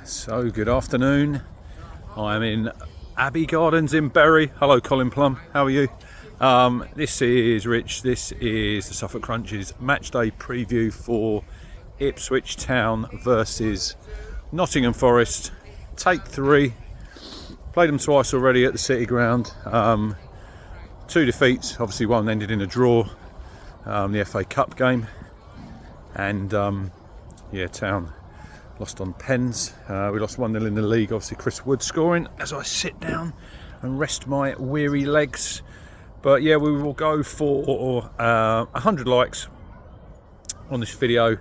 So good afternoon. I'm in Abbey Gardens in Bury. Hello Colin Plum, how are you? This is Rich, this is the Suffolk Crunches matchday preview for Ipswich Town versus Nottingham Forest. Take 3. Played them twice already at the City Ground. 2 defeats, obviously one ended in a draw, the FA Cup game. And Town lost on pens. We lost 1-0 in the league. Obviously Chris Wood scoring as I sit down and rest my weary legs. But yeah, we will go for 100 likes on this video.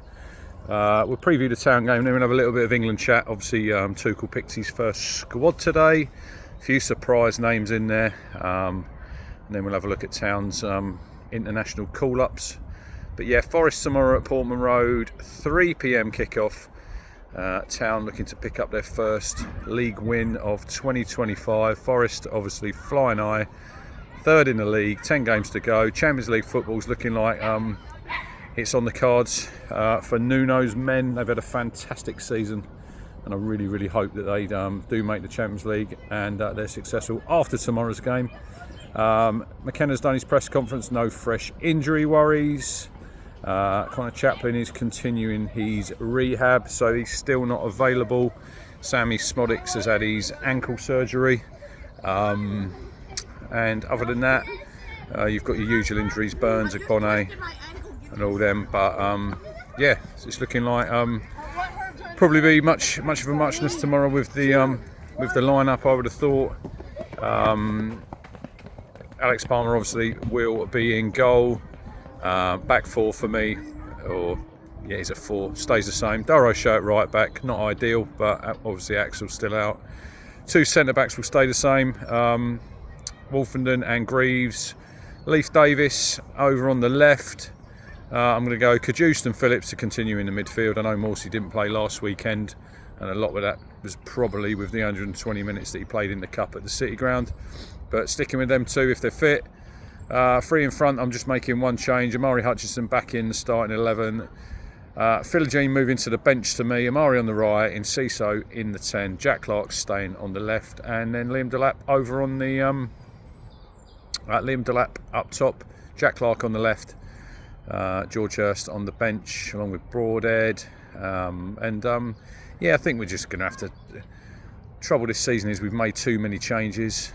We'll preview the Town game, then we'll have a little bit of England chat. Obviously Tuchel picked his first squad today. A few surprise names in there. And then we'll have a look at Town's international call-ups. But yeah, Forest tomorrow at Portman Road, 3 PM kickoff. Town looking to pick up their first league win of 2025. Forest obviously flying high, 3rd in the league, 10 games to go. Champions League football's looking like it's on the cards for Nuno's men. They've had a fantastic season, and I really hope that they do make the Champions League and they're successful after tomorrow's game. McKenna's done his press conference, no fresh injury worries. Connor Chaplin is continuing his rehab, so he's still not available. Sammy Smodics has had his ankle surgery. And other than that, you've got your usual injuries, Burns, Akpone and all them. But yeah, it's looking like probably be much of a muchness tomorrow with the lineup, I would have thought. Alex Palmer obviously will be in goal. Back 4 for me, he's a 4, stays the same. Doro Show at right back, not ideal, but obviously Axel's still out. 2 centre backs will stay the same, Wolfenden and Greaves. Leif Davis over on the left. I'm going to go Cajuste and Phillips to continue in the midfield. I know Morsey didn't play last weekend, and a lot of that was probably with the 120 minutes that he played in the Cup at the City Ground, but sticking with them 2 if they're fit. 3 in front, I'm just making one change. Amari Hutchinson back in the starting 11. Philogene moving to the bench to me. Amari on the right, Enciso in the 10. Jack Clark staying on the left, and then Liam Delap over on the Liam Delap up top. Jack Clark on the left. George Hurst on the bench along with Broadhead. I think we're just going to have to. Trouble this season is we've made too many changes.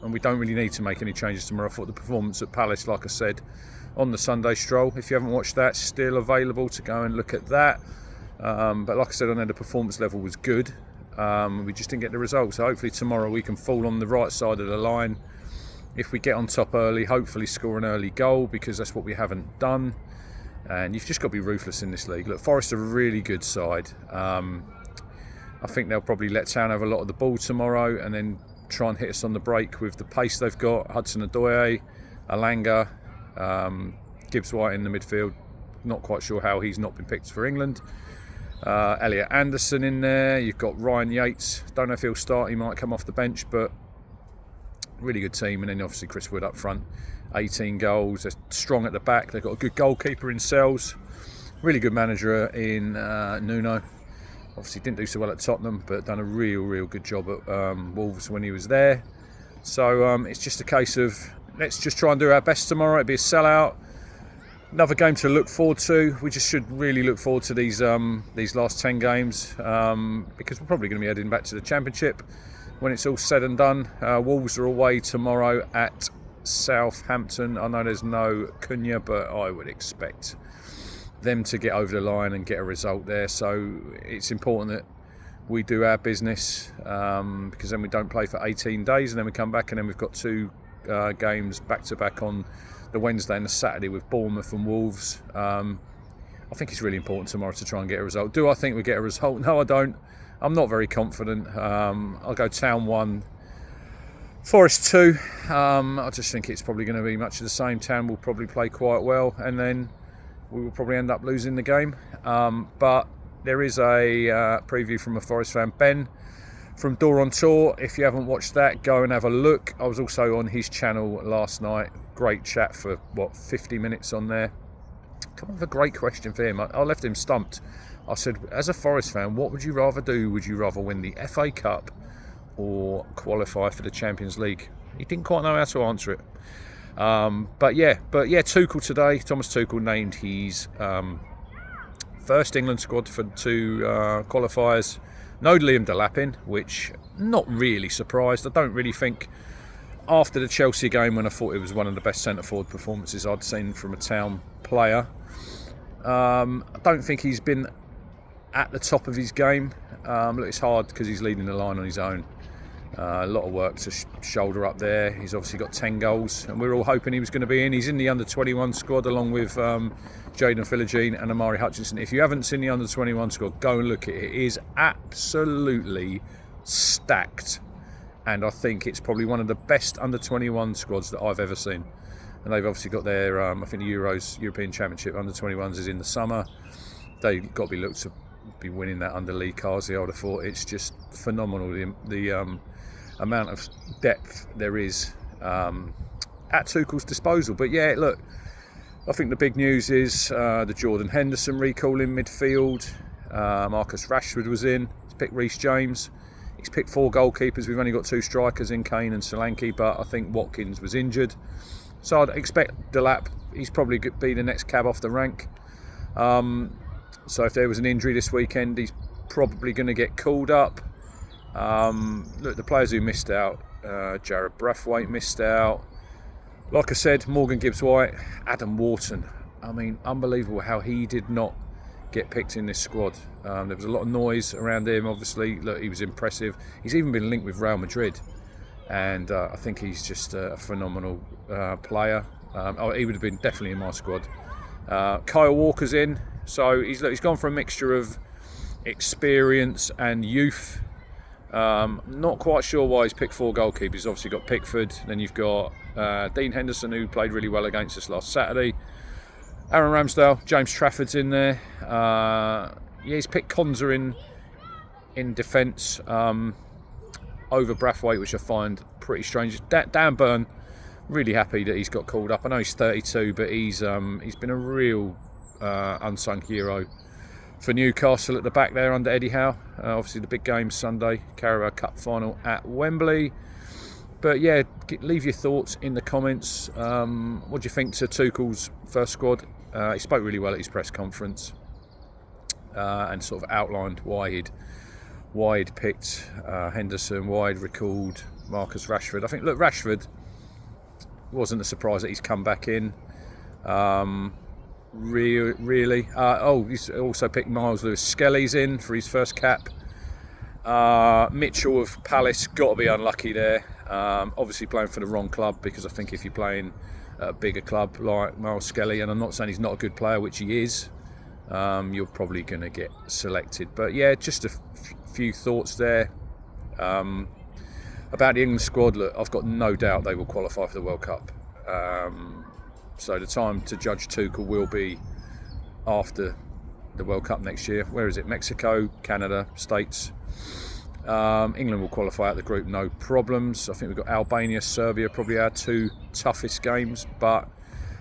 And we don't really need to make any changes tomorrow. I thought the performance at Palace, like I said, on the Sunday stroll, if you haven't watched that, still available to go and look at that. But like I said, I know the performance level was good. We just didn't get the results. So hopefully tomorrow we can fall on the right side of the line. If we get on top early, hopefully score an early goal, because that's what we haven't done. And you've just got to be ruthless in this league. Look, Forest are a really good side. I think they'll probably let Town have a lot of the ball tomorrow, and then try and hit us on the break with the pace they've got. Hudson-Odoi, Alanga, Gibbs White in the midfield. Not quite sure how he's not been picked for England. Elliot Anderson in there. You've got Ryan Yates. Don't know if he'll start. He might come off the bench, but really good team. And then obviously Chris Wood up front. 18 goals. They're strong at the back. They've got a good goalkeeper in Sells. Really good manager in Nuno. Obviously didn't do so well at Tottenham, but done a real good job at Wolves when he was there. So it's just a case of let's just try and do our best tomorrow. It'll be a sellout. Another game to look forward to. We just should really look forward to these last 10 games because we're probably going to be heading back to the Championship when it's all said and done. Wolves are away tomorrow at Southampton. I know there's no Cunha, but I would expect them to get over the line and get a result there. So it's important that we do our business because then we don't play for 18 days and then we come back, and then we've got 2 games back to back on the Wednesday and the Saturday with Bournemouth and Wolves. I think it's really important tomorrow to try and get a result. Do I think we get a result? No, I don't. I'm not very confident. I'll go Town 1, Forest 2. I just think it's probably going to be much of the same. Town will probably play quite well, and then we will probably end up losing the game. But there is a preview from a Forest fan, Ben, from Door on Tour. If you haven't watched that, go and have a look. I was also on his channel last night. Great chat for, 50 minutes on there. Come up with a great question for him. I left him stumped I said, as a Forest fan, what would you rather do? Would you rather win the FA Cup or qualify for the Champions League? He didn't quite know how to answer it. But yeah, Tuchel today, Thomas Tuchel named his first England squad for 2 qualifiers. No Liam Delap in, which not really surprised. I don't really think, after the Chelsea game when I thought it was one of the best centre-forward performances I'd seen from a Town player, I don't think he's been at the top of his game. Look, it's hard because he's leading the line on his own. A lot of work to shoulder up there. He's obviously got 10 goals, and we're all hoping he was going to be in. He's in the under-21 squad along with Jayden Philogene and Amari Hutchinson. If you haven't seen the under-21 squad, go and look at it. It is absolutely stacked, and I think it's probably one of the best under-21 squads that I've ever seen. And they've obviously got their, I think the European Championship under-21s is in the summer. They've got to be looked to be winning that under Lee Carsley. I would have thought. It's just phenomenal, the amount of depth there is at Tuchel's disposal. But yeah, look, I think the big news is the Jordan Henderson recall in midfield. Marcus Rashford was in. He's picked Reece James. He's picked 4 goalkeepers. We've only got 2 strikers in Kane and Solanke, but I think Watkins was injured. So I'd expect Delap, he's probably going to be the next cab off the rank. So if there was an injury this weekend, he's probably going to get called up. Look, the players who missed out, Jarrad Brathwaite missed out. Like I said, Morgan Gibbs-White, Adam Wharton. I mean, unbelievable how he did not get picked in this squad. There was a lot of noise around him, obviously. Look, he was impressive. He's even been linked with Real Madrid. And I think he's just a phenomenal player. He would have been definitely in my squad. Kyle Walker's in. So he's gone for a mixture of experience and youth. Not quite sure why he's picked 4 goalkeepers. He's obviously got Pickford. Then you've got Dean Henderson, who played really well against us last Saturday. Aaron Ramsdale, James Trafford's in there. He's picked Konza in defence over Brathwaite, which I find pretty strange. Dan Burn, really happy that he's got called up. I know he's 32, but he's been a real unsung hero for Newcastle at the back there under Eddie Howe. Obviously the big game Sunday, Carabao Cup final at Wembley. But yeah, leave your thoughts in the comments. What do you think to Tuchel's first squad? He spoke really well at his press conference and sort of outlined why he'd picked Henderson, why he'd recalled Marcus Rashford. I think, look, Rashford wasn't a surprise that he's come back in. Really. He's also picked Miles Lewis-Skelly's in for his first cap. Mitchell of Palace, got to be unlucky there. Obviously playing for the wrong club, because I think if you're playing at a bigger club like Miles Skelly, and I'm not saying he's not a good player, which he is, you're probably going to get selected. But yeah, just a few thoughts there. About the England squad, look, I've got no doubt they will qualify for the World Cup. So the time to judge Tuchel will be after the World Cup next year. Where is it? Mexico, Canada, States. England will qualify out the group, no problems. I think we've got Albania, Serbia, probably our 2 toughest games. But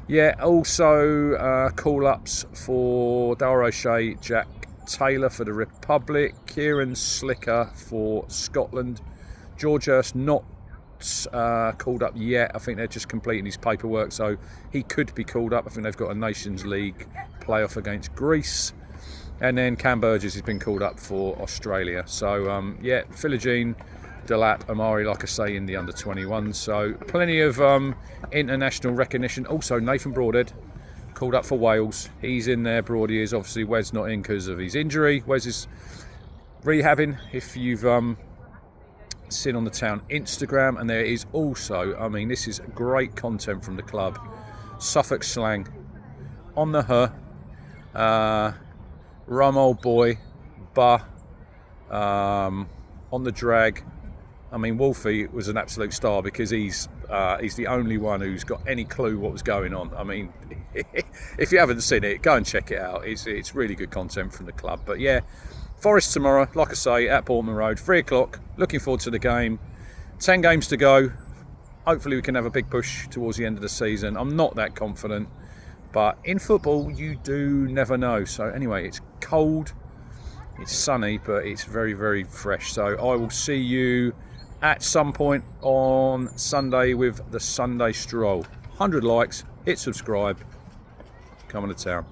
yeah, also call-ups for Dara O'Shea, Jack Taylor for the Republic, Kieran Slicker for Scotland, George Hurst not called up yet. I think they're just completing his paperwork, so he could be called up. I think they've got a Nations League playoff against Greece. And then Cam Burgess has been called up for Australia. So Philogene, Delap, Amari, like I say, in the under-21. So plenty of international recognition. Also Nathan Broadhead called up for Wales. He's in there. Broadie is. Obviously Wes not in because of his injury. Wes is rehabbing, if you've seen on the Town Instagram. And there is also, I mean, this is great content from the club, Suffolk slang on the rum old boy, on the drag. I mean, Wolfie was an absolute star, because he's the only one who's got any clue what was going on. I mean, if you haven't seen it, go and check it out. It's really good content from the club. But yeah, Forest tomorrow, like I say, at Portman Road, 3 o'clock. Looking forward to the game. 10 games to go. Hopefully we can have a big push towards the end of the season. I'm not that confident, but in football you do never know. So anyway, it's cold, It's sunny, but it's very, very fresh. So I will see you at some point on Sunday with the Sunday Stroll. 100 likes, hit subscribe, come on to town.